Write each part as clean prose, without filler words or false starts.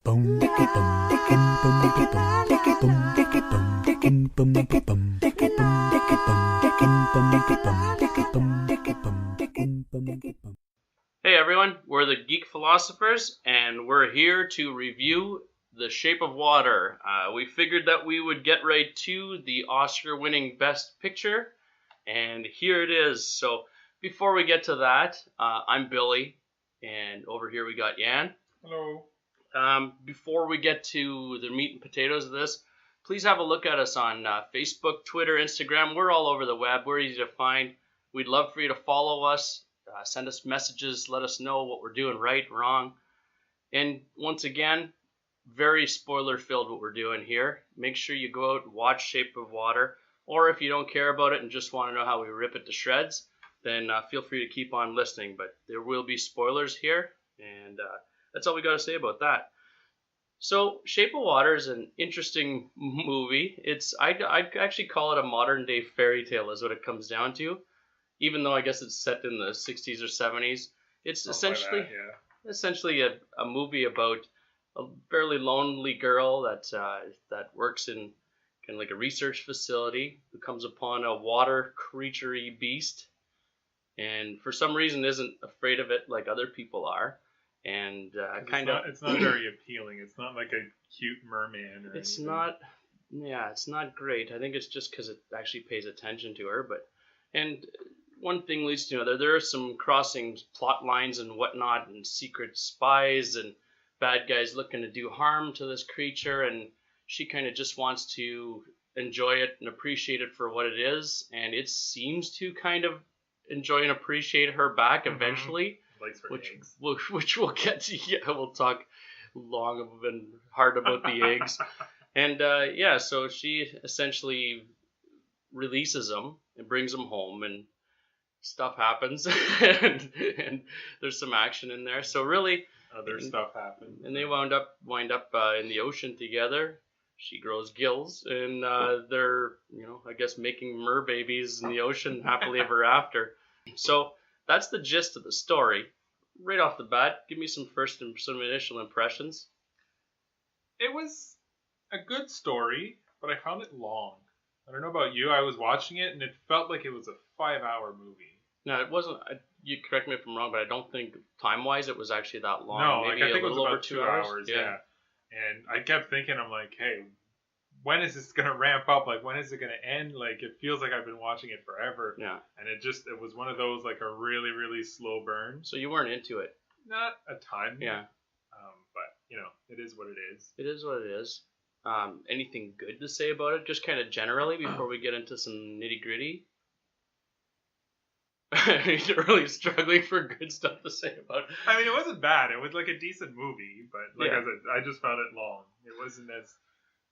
Hey everyone, we're the Geek Philosophers, and we're here to review The Shape of Water. We figured that we would get right to the Oscar-winning Best Picture, and here it is. So before we get to that, I'm Billy, and over here we got Yan. Hello. Before we get to the meat and potatoes of this, please have a look at us on Facebook, Twitter, Instagram. We're all over the web. We're easy to find. We'd love for you to follow us. Send us messages. Let us know what we're doing right, wrong. And once again, very spoiler-filled what we're doing here. Make sure you go out and watch Shape of Water. Or if you don't care about it and just want to know how we rip it to shreds, then feel free to keep on listening. But there will be spoilers here, and that's all we got to say about that. So Shape of Water is an interesting movie. I'd actually call it a modern-day fairy tale is what it comes down to. Even though I guess it's set in the 60s or 70s, it's essentially a movie about a fairly lonely girl that works in kind of like a research facility who comes upon a water creature-y beast, and for some reason isn't afraid of it like other people are, and it's not very appealing. It's not like a cute merman or it's anything. It's not great. I think it's just because it actually pays attention to her, and one thing leads to another. There are some crossing plot lines and whatnot, and secret spies and bad guys looking to do harm to this creature, and she kind of just wants to enjoy it and appreciate it for what it is, and it seems to kind of enjoy and appreciate her back eventually, Likes her eggs. which we'll get to. Yeah, we'll talk long and hard about the eggs, and so she essentially releases them and brings them home, and stuff happens, and there's some action in there. So really, other stuff happened, and they wind up in the ocean together. She grows gills, and they're I guess making mer babies in the ocean happily ever after. So that's the gist of the story. Right off the bat, give me some initial impressions. It was a good story, but I found it long. I don't know about you. I was watching it, and it felt like it was a 5-hour movie. No, it wasn't. You correct me if I'm wrong, but I don't think time-wise it was actually that long. No, maybe I think a it was little over about 2 hours. Yeah. And I kept thinking, I'm like, hey, when is this gonna ramp up? Like, when is it gonna end? Like, it feels like I've been watching it forever. Yeah. And it was one of those like a really, really slow burn. So you weren't into it. Not a ton. Yeah. But it is what it is. It is what it is. Anything good to say about it? Just kind of generally before we get into some nitty gritty. You're really struggling for good stuff to say about it. I mean, it wasn't bad. It was like a decent movie, but like I said, I just found it long. It wasn't as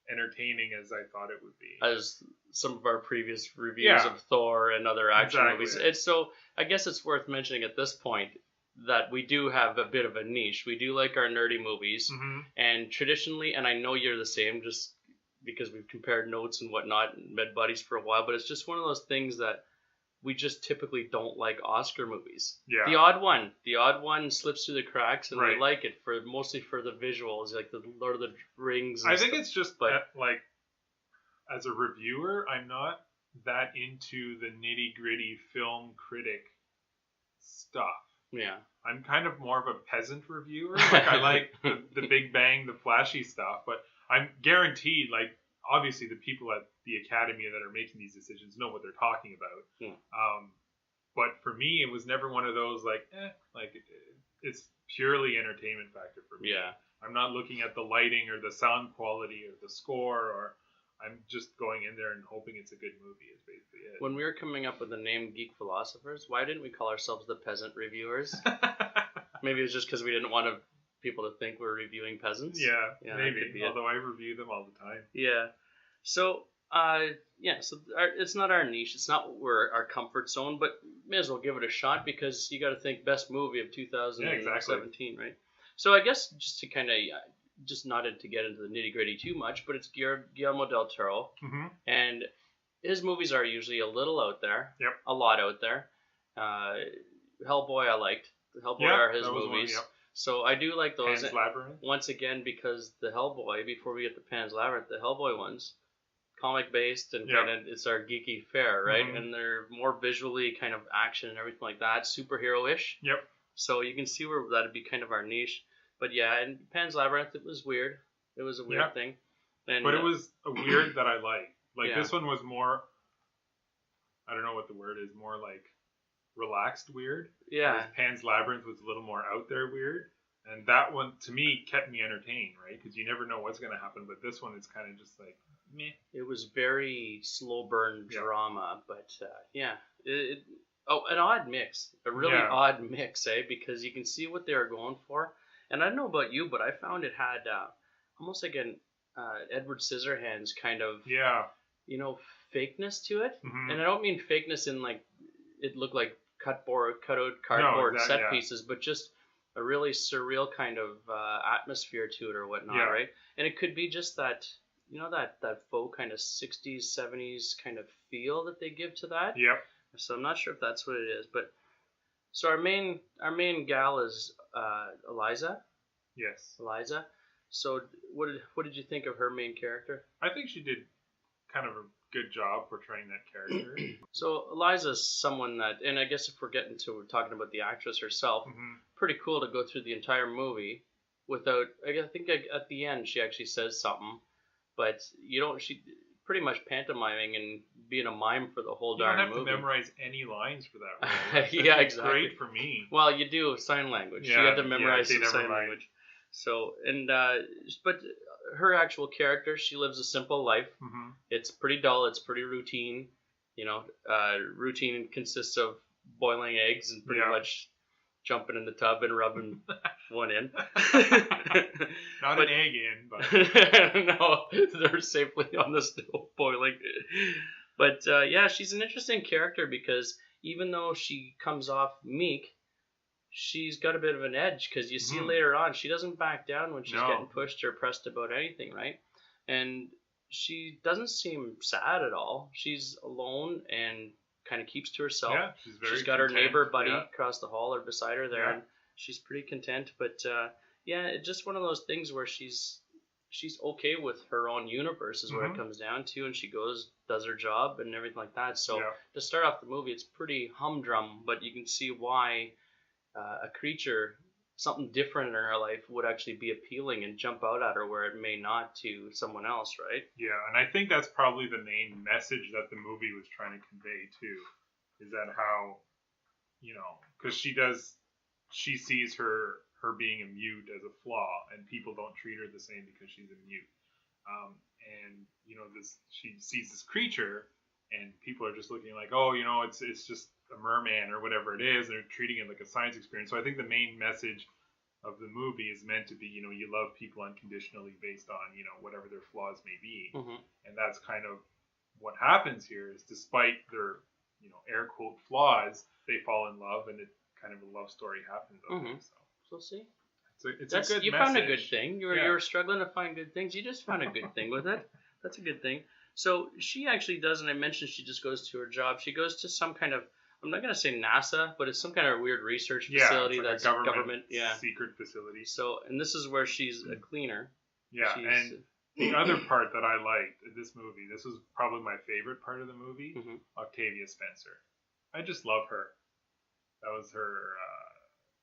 entertaining as I thought it would be. As some of our previous reviews of Thor and other action movies. So I guess it's worth mentioning at this point that we do have a bit of a niche. We do like our nerdy movies, and traditionally, and I know you're the same, just because we've compared notes and whatnot and med buddies for a while, but it's just one of those things that we just typically don't like Oscar movies. Yeah. The odd one slips through the cracks, and we like it mostly for the visuals, like the Lord of the Rings. And I think it's just like as a reviewer, I'm not that into the nitty gritty film critic stuff. Yeah. I'm kind of more of a peasant reviewer. Like I like the big bang, the flashy stuff, but I'm guaranteed, like, obviously the people at the Academy that are making these decisions know what they're talking about. Yeah. But for me, it was never one of those it's purely entertainment factor for me. Yeah. I'm not looking at the lighting or the sound quality or the score, or I'm just going in there and hoping it's a good movie is basically it. When we were coming up with the name Geek Philosophers, why didn't we call ourselves the Peasant Reviewers? Maybe it was just because we didn't want people to think we're reviewing peasants. Yeah, maybe. Although I review them all the time. Yeah. So, it's not our niche. It's not our comfort zone, but may as well give it a shot because you got to think best movie of 2017, right? So I guess just to kind of just not to get into the nitty gritty too much, but it's Guillermo del Toro, and his movies are usually a little out there, a lot out there. Hellboy I liked. Hellboy are his movies. So I do like those. Pan's Labyrinth. Once again, because the Hellboy, before we get to Pan's Labyrinth, the Hellboy ones, comic based and kind of it's our geeky fare, right? And they're more visually kind of action and everything like that, superhero-ish. Yep. So you can see where that'd be kind of our niche. But yeah, in Pan's Labyrinth, it was weird. It was a weird thing. And, but it was a weird that I liked. Like Yeah. this one was more, I don't know what the word is, more like relaxed weird. yeah, Whereas Pan's Labyrinth was a little more out there weird. And that one, to me, kept me entertained, right? Because you never know what's going to happen. But this one is kind of just like, meh. it was very slow burn Yeah. drama. But an odd mix. A really Yeah. odd mix, eh? Because you can see what they were going for. And I don't know about you, but I found it had almost like an Edward Scissorhands kind of, Yeah. fakeness to it. Mhm. And I don't mean fakeness in like it looked like cut out cardboard exactly, set yeah. pieces, but just a really surreal kind of atmosphere to it or whatnot, Yeah. right? And it could be just that, that faux kind of 60s, 70s kind of feel that they give to that. Yep. So I'm not sure if that's what it is, but so our main gal is Eliza. Yes. Eliza. So what did you think of her main character? I think she did kind of a good job portraying that character. So Eliza's someone that, and I guess if we're getting to talking about the actress herself, pretty cool to go through the entire movie without. I think at the end she actually says something, but she pretty much pantomiming and being a mime for the whole You don't darn have movie. to memorize any lines for that. Right? Yeah, exactly. Great for me. Well, you do sign language. You had to memorize okay, some never sign mind. language. So but her actual character, she lives a simple life. Mm-hmm. It's pretty dull. It's pretty routine. Routine consists of boiling eggs and pretty much jumping in the tub and rubbing one in. Not an egg in, but no, they're safely on the stove boiling. But she's an interesting character because even though she comes off meek, she's got a bit of an edge because you see later on she doesn't back down when she's getting pushed or pressed about anything, right? And she doesn't seem sad at all. She's alone and kind of keeps to herself. Yeah, she's got her neighbor buddy Yeah. across the hall or beside her there, Yeah. and she's pretty content. But it's just one of those things where she's okay with her own universe is what it comes down to, and she does her job and everything like that. So to start off the movie, it's pretty humdrum, but you can see why a creature, something different in her life, would actually be appealing and jump out at her where it may not to someone else, right? Yeah, and I think that's probably the main message that the movie was trying to convey too, is that how, because she sees her being a mute as a flaw, and people don't treat her the same because she's a mute. She sees this creature, and people are just looking like, oh, it's just a merman or whatever it is, and they're treating it like a science experience. So I think the main message of the movie is meant to be, you love people unconditionally based on, whatever their flaws may be. Mm-hmm. And that's kind of what happens here is despite their, air quote flaws, they fall in love, and it kind of a love story happens. So see? It's a good you message. found a good thing. You were struggling to find good things. You just found a good thing with it. That's a good thing. So she actually does, and I mentioned she just goes to her job. She goes to some kind of, I'm not going to say NASA, but it's some kind of weird research facility it's like that's a government secret facility. So, and this is where she's a cleaner. Yeah, and the other part that I liked in this movie, this was probably my favorite part of the movie, Octavia Spencer. I just love her. That was her...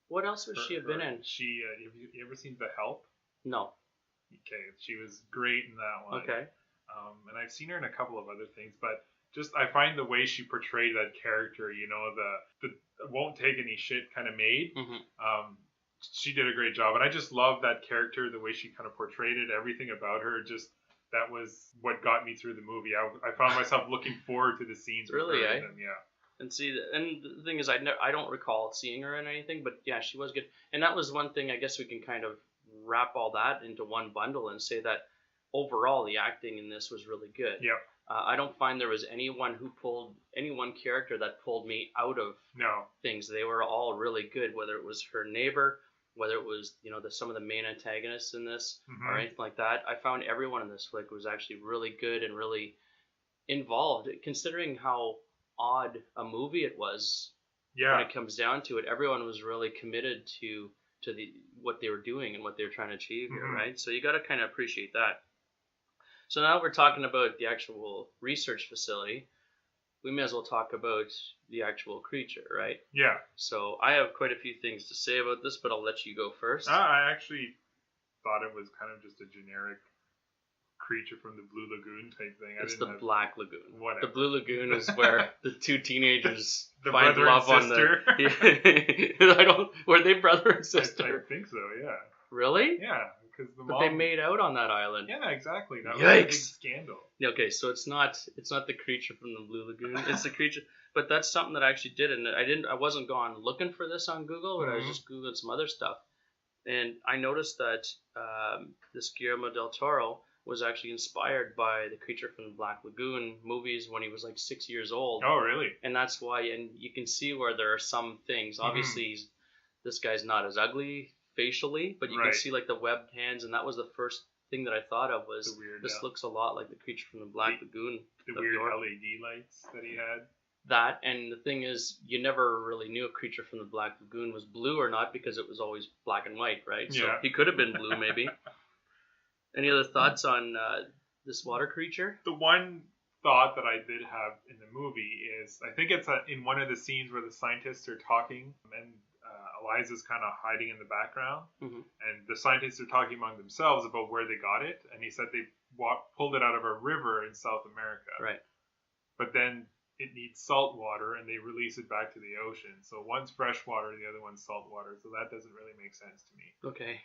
what else would she have been in? She, have you ever seen The Help? No. Okay, she was great in that one. Okay. And I've seen her in a couple of other things, but just I find the way she portrayed that character, the won't take any shit kind of maid. She did a great job, and I just love that character, the way she kind of portrayed it, everything about her. Just that was what got me through the movie. I found myself looking forward to the scenes. Really, with her eh? and yeah. And see, and the thing is, I don't recall seeing her in anything, but yeah, she was good. And that was one thing. I guess we can kind of wrap all that into one bundle and say that overall the acting in this was really good. Yeah. I don't find there was any one character that pulled me out of things. They were all really good, whether it was her neighbor, whether it was some of the main antagonists in this or anything like that. I found everyone in this flick was actually really good and really involved, considering how odd a movie it was. When it comes down to it, everyone was really committed to to what they were doing and what they were trying to achieve here, Mhm. right? So you got to kind of appreciate that. So now we're talking about the actual research facility. We may as well talk about the actual creature, right? Yeah. So I have quite a few things to say about this, but I'll let you go first. I actually thought it was kind of just a generic creature from the Blue Lagoon type thing. It's the Black Lagoon. Whatever. The Blue Lagoon is where the two teenagers the find brother love and sister. on the. I don't. Were they brother and sister? I think so. Yeah. Really? Yeah, because the But mom. they made out on that island. Yeah, exactly. That was a Yikes. big scandal. Yeah, okay, so it's not the creature from the Blue Lagoon. It's the creature, but that's something that I actually did, and I wasn't gone looking for this on Google, but I was just googling some other stuff, and I noticed that this Guillermo del Toro was actually inspired by the Creature from the Black Lagoon movies when he was like 6 years old. Oh, really? And that's why, and you can see where there are some things. Obviously, this guy's not as ugly facially, but you can see like the webbed hands, and that was the first thing that I thought of was this looks a lot like the Creature from the Black Lagoon. The weird LED lights that he had. That, and the thing is, you never really knew a Creature from the Black Lagoon was blue or not because it was always black and white, right? So he could have been blue, maybe. Any other thoughts on this water creature? The one thought that I did have in the movie is, I think it's in one of the scenes where the scientists are talking, and Eliza's kind of hiding in the background, and the scientists are talking among themselves about where they got it, and he said they pulled it out of a river in South America. Right. But then it needs salt water, and they release it back to the ocean. So one's fresh water, the other one's salt water. So that doesn't really make sense to me. Okay.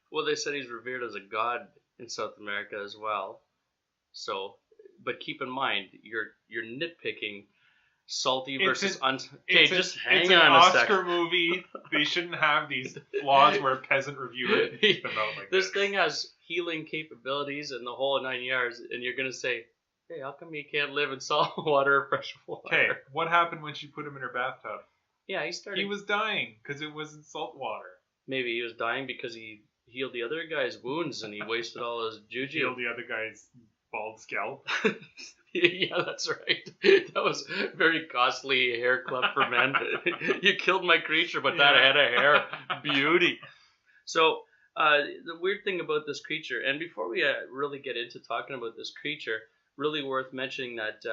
Well, they said he's revered as a god in South America as well. So, but keep in mind, you're nitpicking salty versus okay, just hang on a second. It's an Oscar movie. They shouldn't have these flaws where a peasant reviewer keep them out like this. This thing has healing capabilities and the whole 9 yards, and you're gonna say, hey, how come he can't live in salt water or fresh water? Okay, what happened when she put him in her bathtub? Yeah, he was dying because it wasn't salt water. Maybe he was dying because he healed the other guy's wounds and he wasted all his juju. Healed the other guy's bald scalp. Yeah, that's right. That was very costly hair club for men. You killed my creature, but that head of hair, beauty. So the weird thing about this creature, and before we really get into talking about this creature, really worth mentioning that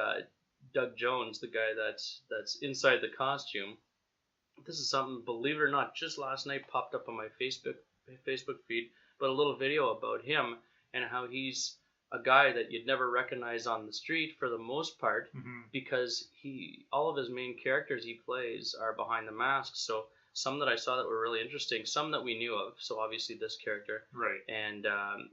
Doug Jones, the guy that's inside the costume, this is something, believe it or not, just last night popped up on my Facebook feed, but a little video about him and how he's a guy that you'd never recognize on the street for the most part, because all of his main characters he plays are behind the mask. So some that I saw that were really interesting, some that we knew of. So obviously this character, right? And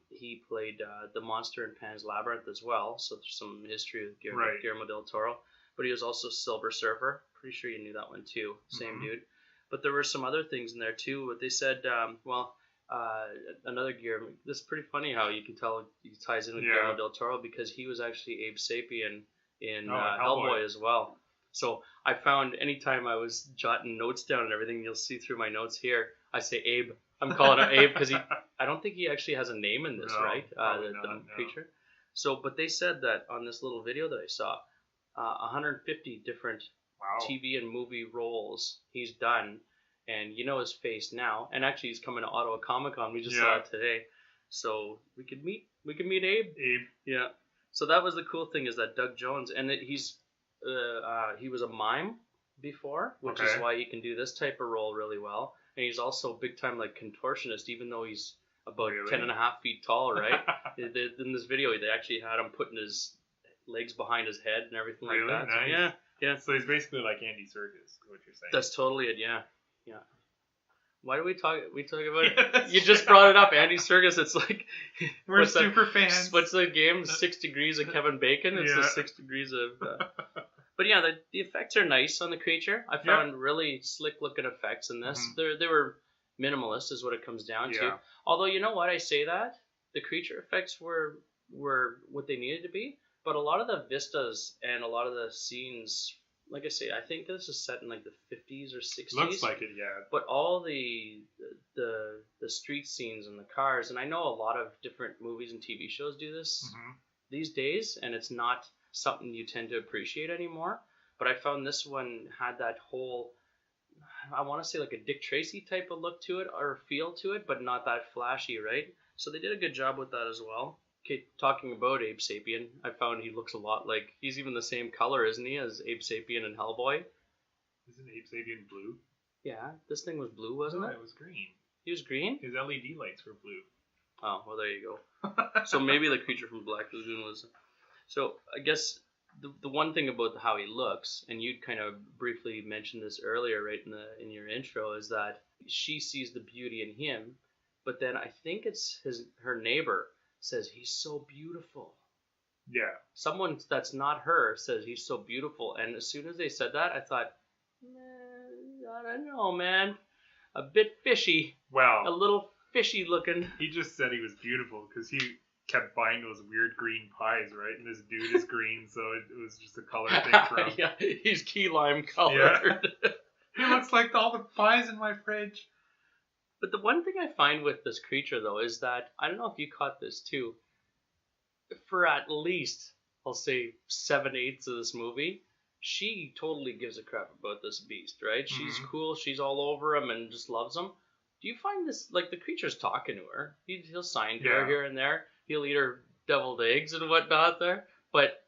he played the monster in Pan's Labyrinth as well. So there's some history with Guillermo del Toro. But he was also Silver Surfer. Pretty sure you knew that one too. Same dude. But there were some other things in there too. But they said, another Guillermo. This is pretty funny how you can tell he ties in with Guillermo del Toro because he was actually Abe Sapien in Hellboy as well. So I found anytime I was jotting notes down and everything, you'll see through my notes here, I say Abe. I'm calling him Abe because I don't think he actually has a name in this, right? The creature. So, but they said that on this little video that I saw, 150 different TV and movie roles he's done, and you know his face now. And actually, he's coming to Ottawa Comic Con. We just saw it today, so we could meet Abe. Yeah. So that was the cool thing, is that Doug Jones, and that he was a mime before, which is why he can do this type of role really well. And he's also big time like contortionist, even though he's about 10.5 feet tall, right? In this video, they actually had him putting his legs behind his head and everything like that. Nice. So, yeah. So he's basically like Andy Serkis, is what you're saying. That's totally it. Yeah. Why do we talk about it? You just brought it up, Andy Serkis. It's like we're super fans. What's the game? 6 Degrees of Kevin Bacon. It's the 6 degrees of. But yeah, the effects are nice on the creature. I found really slick looking effects in this. They were minimalist, is what it comes down to. Although, you know what, I say that the creature effects were what they needed to be, but a lot of the vistas and a lot of the scenes, like I say, I think this is set in like the 50s or 60s. Looks like it, yeah. But all the street scenes and the cars, and I know a lot of different movies and TV shows do this these days, and it's not something you tend to appreciate anymore. But I found this one had that whole, I want to say like a Dick Tracy type of look to it or feel to it, but not that flashy, right? So they did a good job with that as well. Okay, talking about Abe Sapien, I found he looks a lot like, he's even the same color, isn't he, as Abe Sapien and Hellboy? Isn't Abe Sapien blue? Yeah, this thing was blue, wasn't No, it? it was green. He was green? His LED lights were blue. Oh, well, there you go. So maybe the creature from Black Lagoon was... So I guess the one thing about how he looks, and you kind of briefly mentioned this earlier, right, in your intro, is that she sees the beauty in him, but then I think it's her neighbor says he's so beautiful. Yeah. Someone that's not her says he's so beautiful, and as soon as they said that, I thought, I don't know, man, a bit fishy, a Well, little fishy looking. he just said he was beautiful because he kept buying those weird green pies, right? And this dude is green, so it was just a color thing for him. Yeah, he's key lime colored. Yeah. He looks like all the pies in my fridge. But the one thing I find with this creature, though, is that, I don't know if you caught this too, for at least, I'll say, 7/8 of this movie, she totally gives a crap about this beast, right? She's cool, she's all over him and just loves him. Do you find this, like, the creature's talking to her? He'll sign to her here and there. He'll eat her deviled eggs and whatnot there. But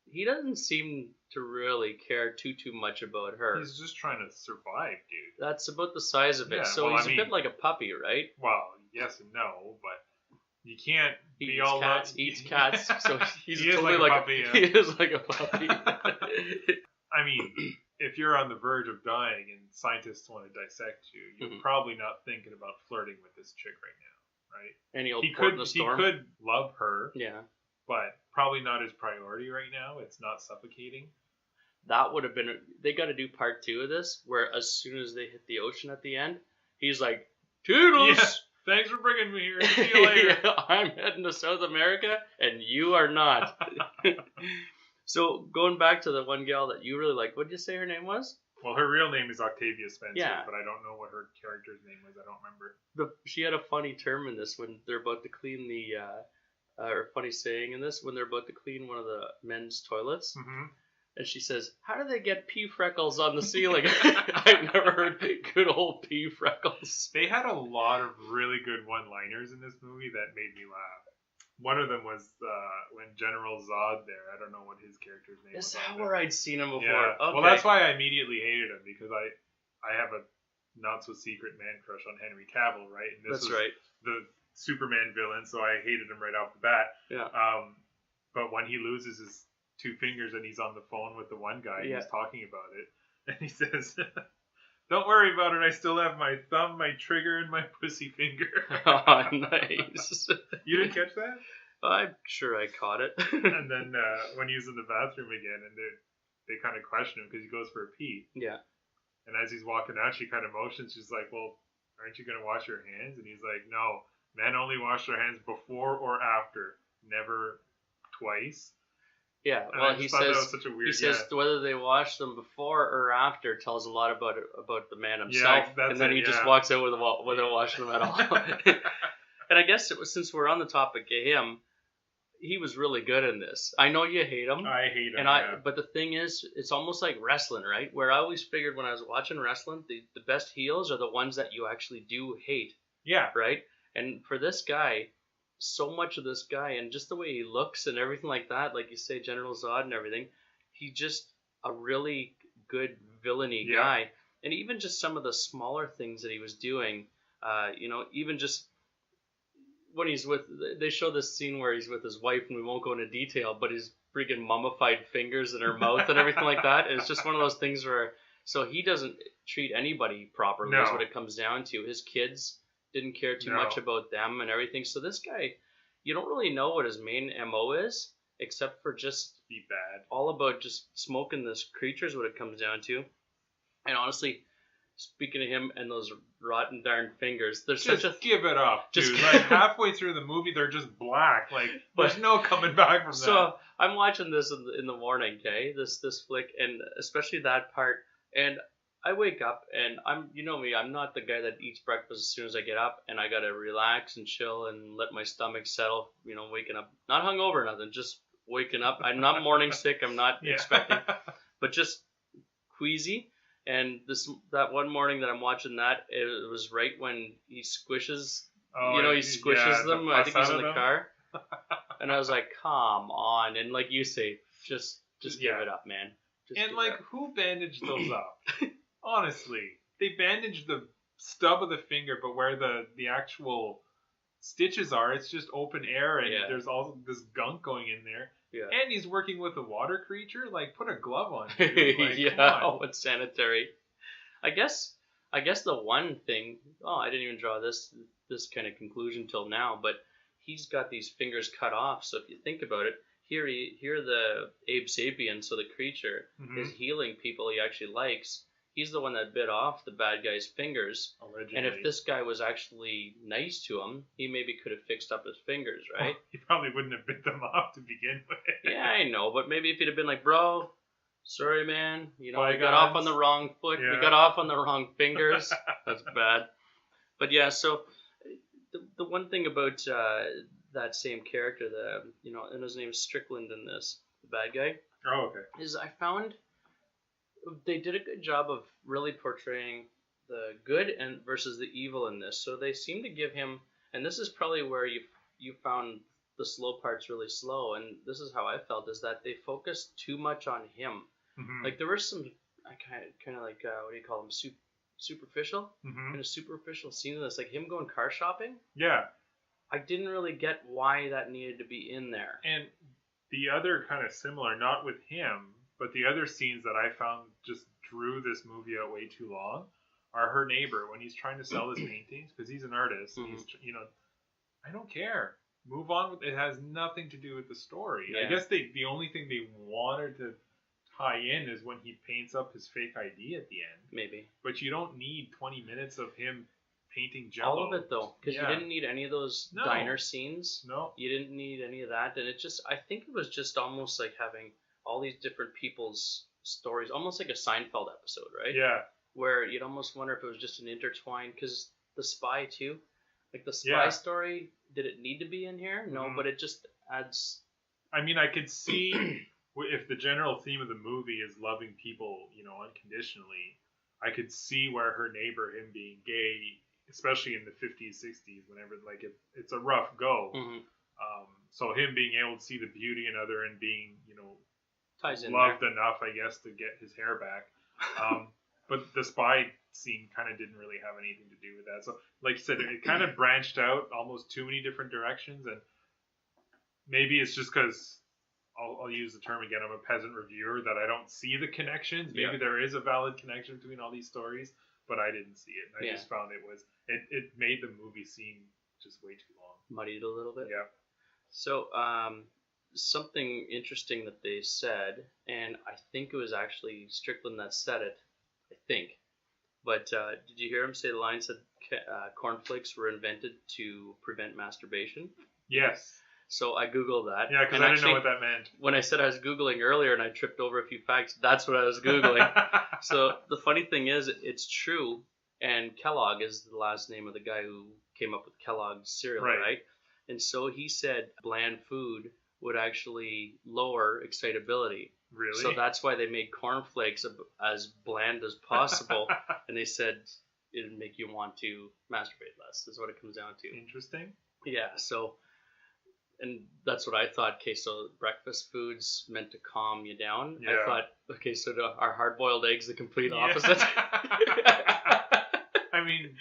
he doesn't seem to really care too much about her. He's just trying to survive, dude. That's about the size of it. Yeah, so well, he's a bit like a puppy, right? Well, yes and no, but you can't be Eats all cats, eats cats. So he's he is totally like a puppy. He is like a puppy. I mean, if you're on the verge of dying and scientists want to dissect you, you're probably not thinking about flirting with this chick right now, right? Any old He port in the storm. could love her, Yeah. but probably not his priority right now. It's not suffocating. That would have been. They got to do part 2 of this, where as soon as they hit the ocean at the end, he's like, "Toodles! Yeah, thanks for bringing me here. See you later." Yeah, I'm heading to South America, and you are not." So going back to the one gal that you really like, what did you say her name was? Well, her real name is Octavia Spencer, Yeah. but I don't know what her character's name was. I don't remember. She had a funny term in this when they're about to clean the, or funny saying in this, when they're about to clean one of the men's toilets. Mm-hmm. And she says, "How do they get pea freckles on the ceiling?" I've never heard good old pea freckles. They had a lot of really good one-liners in this movie that made me laugh. One of them was when General Zod there. I don't know what his character's name was. Is that where I'd seen him before? Yeah. Okay. Well, that's why I immediately hated him, because I have a not-so-secret man crush on Henry Cavill, right? And this That's was right. the Superman villain, so I hated him right off the bat. Yeah. But when he loses his 2 fingers and he's on the phone with the one guy, and he's talking about it, and he says, "Don't worry about it, I still have my thumb, my trigger, and my pussy finger." Oh, nice. You didn't catch that? I'm sure I caught it. And then when he's in the bathroom again, and they kind of question him because he goes for a pee. Yeah. And as he's walking out, she kind of motions. She's like, "Well, aren't you going to wash your hands?" And he's like, "No, men only wash their hands before or after, never twice." Yeah, And well, I he just thought that says was such a weird, he says whether they wash them before or after tells a lot about the man himself, that's and then it, he just walks out without washing them at all. And I guess since we're on the topic of him, he was really good in this. I know you hate him. I hate him. But the thing is, it's almost like wrestling, right? Where I always figured when I was watching wrestling, the best heels are the ones that you actually do hate. Yeah. Right? And for this guy, so much of this guy and just the way he looks and everything like that, like you say, General Zod and everything, he's just a really good villainy guy. And even just some of the smaller things that he was doing, even just when he's they show this scene where he's with his wife, and we won't go into detail, but his freaking mummified fingers in her mouth and everything like that. And it's just one of those things where, so he doesn't treat anybody properly is what it comes down to. His kids didn't care too much about them and everything. So this guy, you don't really know what his main MO is, except for just be bad. All about just smoking this creature is what it comes down to. And honestly, speaking of him and those rotten darn fingers, there's just such a give it up, dude. Like halfway through the movie, they're just black. Like there's no coming back from that. So I'm watching this in the morning, okay? This flick, and especially that part, and I wake up and you know me, I'm not the guy that eats breakfast as soon as I get up, and I gotta relax and chill and let my stomach settle. Waking up, not hungover, or nothing, just waking up. I'm not morning sick. I'm not expecting, but just queasy. And that one morning that I'm watching that, it was right when he squishes, he squishes them. I think he's in the car. And I was like, come on. And like you say, just give it up, man. And like, who bandaged those up? Honestly, they bandaged the stub of the finger, but where the actual stitches are, it's just open air, and there's all this gunk going in there. Yeah. And he's working with a water creature. Like, put a glove on. Dude. Like, come on. It's sanitary. I guess the one thing. Oh, I didn't even draw this kind of conclusion till now, but he's got these fingers cut off. So if you think about it, here the Abe Sapien, so the creature, is healing people he actually likes. He's the one that bit off the bad guy's fingers. Allegedly. And if this guy was actually nice to him, he maybe could have fixed up his fingers, right? Well, he probably wouldn't have bit them off to begin with. Yeah, I know, but maybe if he'd have been like, bro, sorry, man, we got off on the wrong foot. Yeah. We got off on the wrong fingers. That's bad. But yeah, so the one thing about that same character, and his name is Strickland in this, the bad guy. Oh, okay. Is I found they did a good job of really portraying the good and versus the evil in this. So they seem to give him, and this is probably where you found the slow parts really slow, and this is how I felt, is that they focused too much on him. Mm-hmm. Like there were some, I kind of like, what do you call them, superficial? Mm-hmm. In a superficial scene of this, like him going car shopping. Yeah. I didn't really get why that needed to be in there. And the other kind of similar, not with him, but the other scenes that I found just drew this movie out way too long are her neighbor when he's trying to sell his paintings, because he's an artist. Mm-hmm. He's, I don't care. Move on. It has nothing to do with the story. Yeah. I guess the only thing they wanted to tie in is when he paints up his fake ID at the end. Maybe. But you don't need 20 minutes of him painting Jello. All of it though, because you didn't need any of those diner scenes. No. You didn't need any of that, and I think it was just almost like having all these different people's stories, almost like a Seinfeld episode, right? Yeah. Where you'd almost wonder if it was just an intertwine, because the spy too, like the spy story, did it need to be in here? No, but it just adds. I mean, I could see if the general theme of the movie is loving people, unconditionally, I could see where her neighbor, him being gay, especially in the 50s, 60s, whenever, like, it's a rough go. Mm-hmm. So him being able to see the beauty in other and being, loved enough, I guess, to get his hair back. But the spy scene kind of didn't really have anything to do with that. So, like you said, it kind of branched out almost too many different directions, and maybe it's just because I'll use the term again. I'm a peasant reviewer that I don't see the connections. Maybe there is a valid connection between all these stories, but I didn't see it. I just found it made the movie seem just way too long. Muddied a little bit. Yeah. So, something interesting that they said, and I think it was actually Strickland that said it, I think. But did you hear him say the line said cornflakes were invented to prevent masturbation? Yes. So I Googled that. Yeah, because I didn't know what that meant. When I said I was Googling earlier and I tripped over a few facts, that's what I was Googling. So the funny thing is, it's true, and Kellogg is the last name of the guy who came up with Kellogg's cereal, right? And so he said bland food would actually lower excitability. Really? So that's why they made cornflakes as bland as possible. And they said it'd make you want to masturbate less, is what it comes down to. Interesting. Yeah, so, and that's what I thought. Okay, so breakfast foods meant to calm you down. Yeah. I thought, okay, so are hard-boiled eggs the complete opposite? I mean,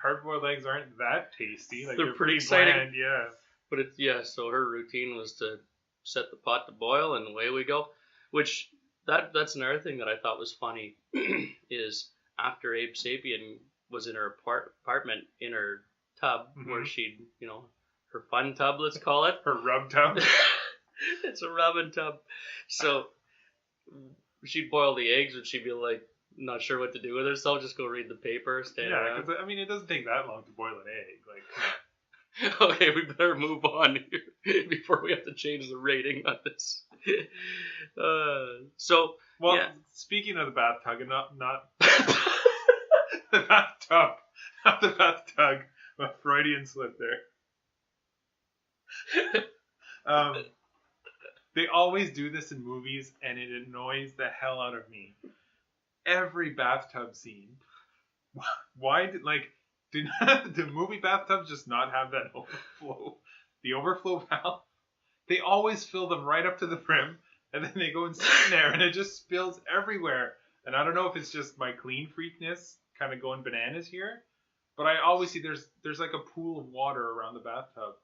hard-boiled eggs aren't that tasty. Like, they're pretty exciting. Bland, yeah. But so her routine was to set the pot to boil, and away we go. Which, that's another thing that I thought was funny, is after Abe Sapien was in her apartment, in her tub, where she'd, her fun tub, let's call it. Her rub tub? It's a rubbing tub. So, she'd boil the eggs, and she'd be like, not sure what to do with herself, just go read the paper, stand around. Yeah, because, I mean, it doesn't take that long to boil an egg. Like, okay, we better move on here before we have to change the rating on this. Speaking of the bathtub, and not the bathtub, not the bathtub, a Freudian slip there. They always do this in movies, and it annoys the hell out of me. every bathtub scene. Why did do movie bathtubs just not have that overflow? The overflow valve? They always fill them right up to the brim, and then they go and sit in there, and it just spills everywhere. And I don't know if it's just my clean freakness kind of going bananas here, but I always see there's like a pool of water around the bathtub.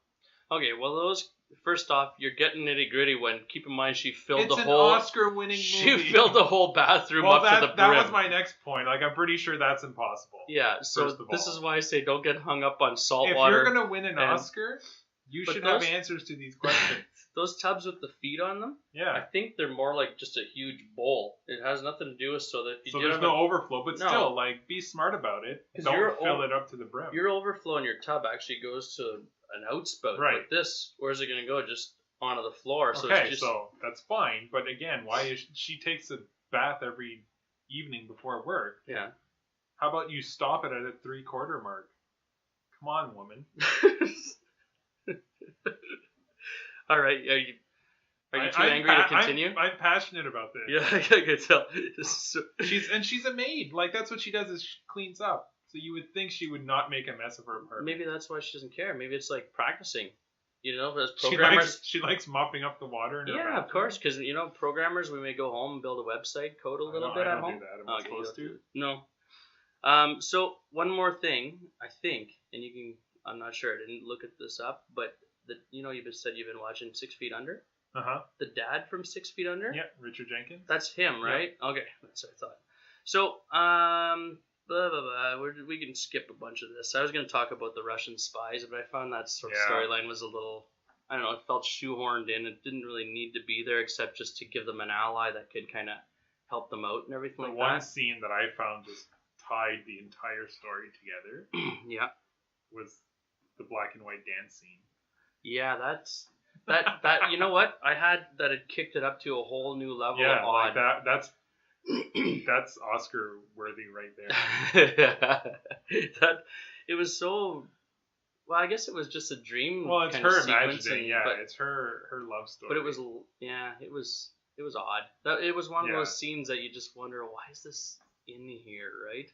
Okay, well those first off, you're getting nitty gritty. When keep in mind she filled It's the an whole Oscar-winning movie. She filled the whole bathroom up to the brim. That was my next point. Like I'm pretty sure that's impossible. Yeah, so this is why I say don't get hung up on salt if water. If you're gonna win an Oscar, you should have answers to these questions. Those tubs with the feet on them, yeah, I think they're more like just a huge bowl. It has nothing to do with so that if you there's no overflow, but still, like be smart about it. Don't fill it up to the brim. Your overflow in your tub actually goes to an outspout. Right. But this, where's it going to go? Just onto the floor. So okay, it's just... so that's fine. But again, why is she takes a bath every evening before work? Yeah. How about you stop it at a 3/4 mark? Come on, woman. All right. Are you too angry to continue? I'm passionate about this. Yeah, I can tell. She's a maid. Like that's what she does is she cleans up. So you would think she would not make a mess of her apartment. Maybe that's why she doesn't care. Maybe it's like practicing. You know, as programmers, she likes mopping up the water. In her bathroom. Of course, because programmers, we may go home and build a website, code a little bit at home. I don't do that. Am I supposed to? No. So one more thing, I think, and you can. I'm not sure. I didn't look at this up, but you've said you've been watching 6 Feet Under. The dad from 6 Feet Under. Yeah, Richard Jenkins. That's him, right? Yeah. Okay, that's what I thought. So, blah, blah, blah. We can skip a bunch of this. I was going to talk about the Russian spies, but I found that sort of storyline was a little, I don't know, it felt shoehorned in. It didn't really need to be there except just to give them an ally that could kind of help them out and everything like that. The one scene that I found just tied the entire story together was the black and white dance scene. Yeah, that you know what? I had that it kicked it up to a whole new level of odd. Like that's Oscar worthy right there. It was so. Well, I guess it was just a dream. Well, it's her imagining. It's her love story. But it was odd. It was one of those scenes that you just wonder, why is this in here, right?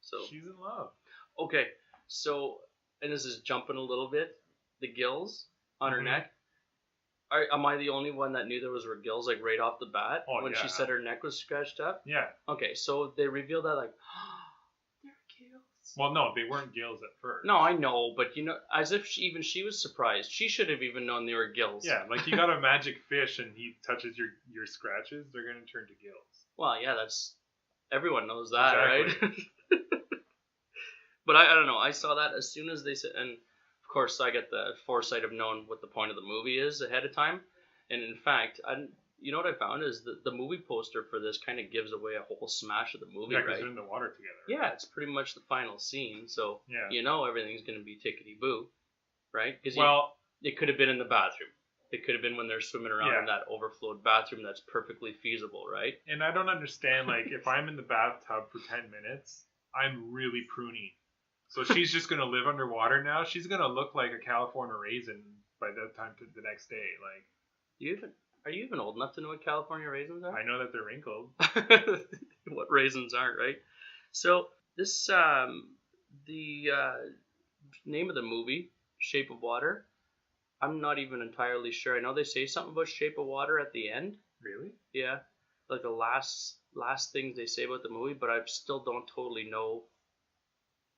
So she's in love. Okay, so and this is jumping a little bit. The gills on her neck. Am I the only one that knew there were gills like right off the bat when she said her neck was scratched up? Yeah. Okay, so they revealed that like, they're gills. Well, no, they weren't gills at first. No, I know, but as if she was surprised. She should have even known they were gills. Yeah, like you got a magic fish and he touches your scratches, they're gonna turn to gills. Well, yeah, everyone knows that, exactly. Right? But I don't know. I saw that as soon as they said, and of course I get the foresight of knowing what the point of the movie is ahead of time. And in fact, you know what I found is that the movie poster for this kind of gives away a whole smash of the movie, right? Yeah, because they're in the water together. Yeah, it's pretty much the final scene, so everything's going to be tickety-boo, right? Because it could have been in the bathroom. It could have been when they're swimming around in that overflowed bathroom. That's perfectly feasible, right? And I don't understand, like, if I'm in the bathtub for 10 minutes, I'm really pruny. So she's just going to live underwater now? She's going to look like a California raisin by that time to the next day. Like, are you even old enough to know what California raisins are? I know that they're wrinkled. What raisins aren't, right? So this, the name of the movie, Shape of Water, I'm not even entirely sure. I know they say something about Shape of Water at the end. Really? Yeah. Like the last things they say about the movie, but I still don't totally know.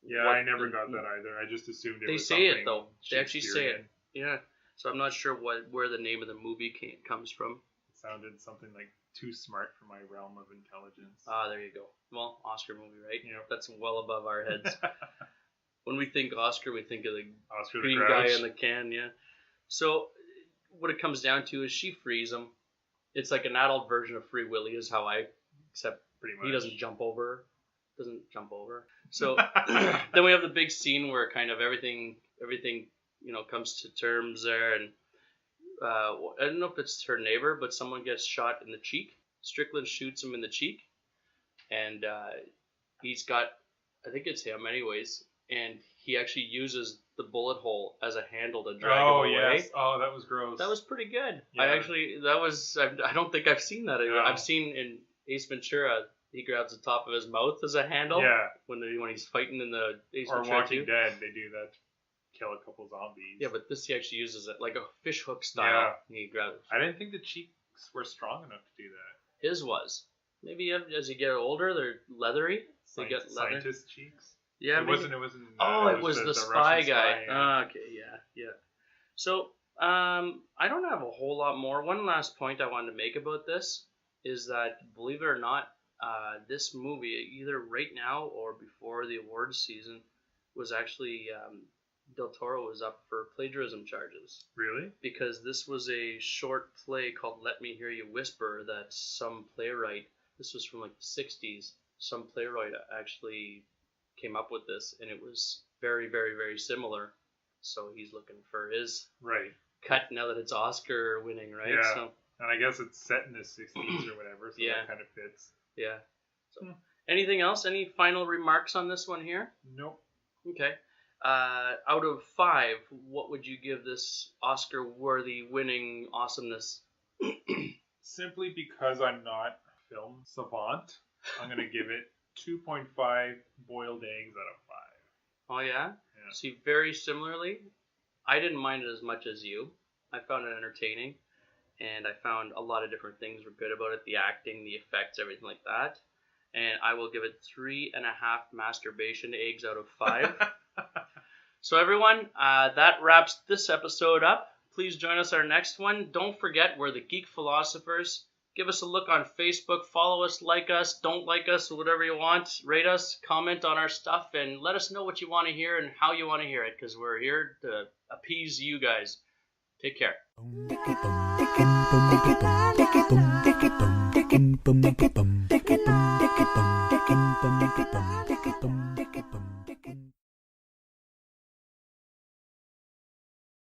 Yeah, I never got that either. I just assumed it was something. They say it, though. They actually say it. Yeah. So I'm not sure where the name of the movie comes from. It sounded something like too smart for my realm of intelligence. Ah, there you go. Well, Oscar movie, right? Yep. That's well above our heads. When we think Oscar, we think of the Oscar green the guy in the can, yeah. So what it comes down to is she frees him. It's like an adult version of Free Willy is how except pretty much. He doesn't jump over. So then we have the big scene where kind of everything comes to terms there, and I don't know if it's her neighbor, but someone gets shot in the cheek. Strickland shoots him in the cheek, and he's got, I think it's him anyways, and he actually uses the bullet hole as a handle to drag him away. Yes. Oh, that was gross. That was pretty good. Yeah. I don't think I've seen that. No. I've seen in Ace Ventura He grabs the top of his mouth as a handle. Yeah. When he's fighting in the Ace Or Ventura Walking 2. Dead, they do that to kill a couple zombies. Yeah, but this he actually uses it like a fish hook style. Yeah. He grabs it. I didn't think the cheeks were strong enough to do that. His was. Maybe as you get older, they're leathery. They get leather. Scientist cheeks? Yeah, It wasn't. it was the spy Russian guy. yeah. Okay, yeah. So, I don't have a whole lot more. One last point I wanted to make about this is that, believe it or not, this movie, either right now or before the awards season, was actually Del Toro was up for plagiarism charges. Really? Because this was a short play called Let Me Hear You Whisper that some playwright, this was from like the 60s, some playwright actually came up with this, and it was very, very, very similar. So he's looking for his cut now that it's Oscar winning, right? Yeah. So, and I guess it's set in the 60s or whatever, so Yeah. that kind of fits. yeah. So, anything else? Any final remarks on this one here? Nope. Okay. Out of 5, what would you give this Oscar-worthy winning awesomeness? Simply because I'm not a film savant, I'm going to give it 2.5 boiled eggs out of 5. Oh, yeah? Yeah. See, very similarly, I didn't mind it as much as you. I found it entertaining, and I found a lot of different things were good about it, the acting, the effects, everything like that. And I will give it 3.5 masturbation eggs out of 5. So everyone, that wraps this episode up. Please join us our next one. Don't forget, we're the Geek Philosophers. Give us a look on Facebook. Follow us, like us, don't like us, whatever you want. Rate us, comment on our stuff, and let us know what you want to hear and how you want to hear it, because we're here to appease you guys. Take care.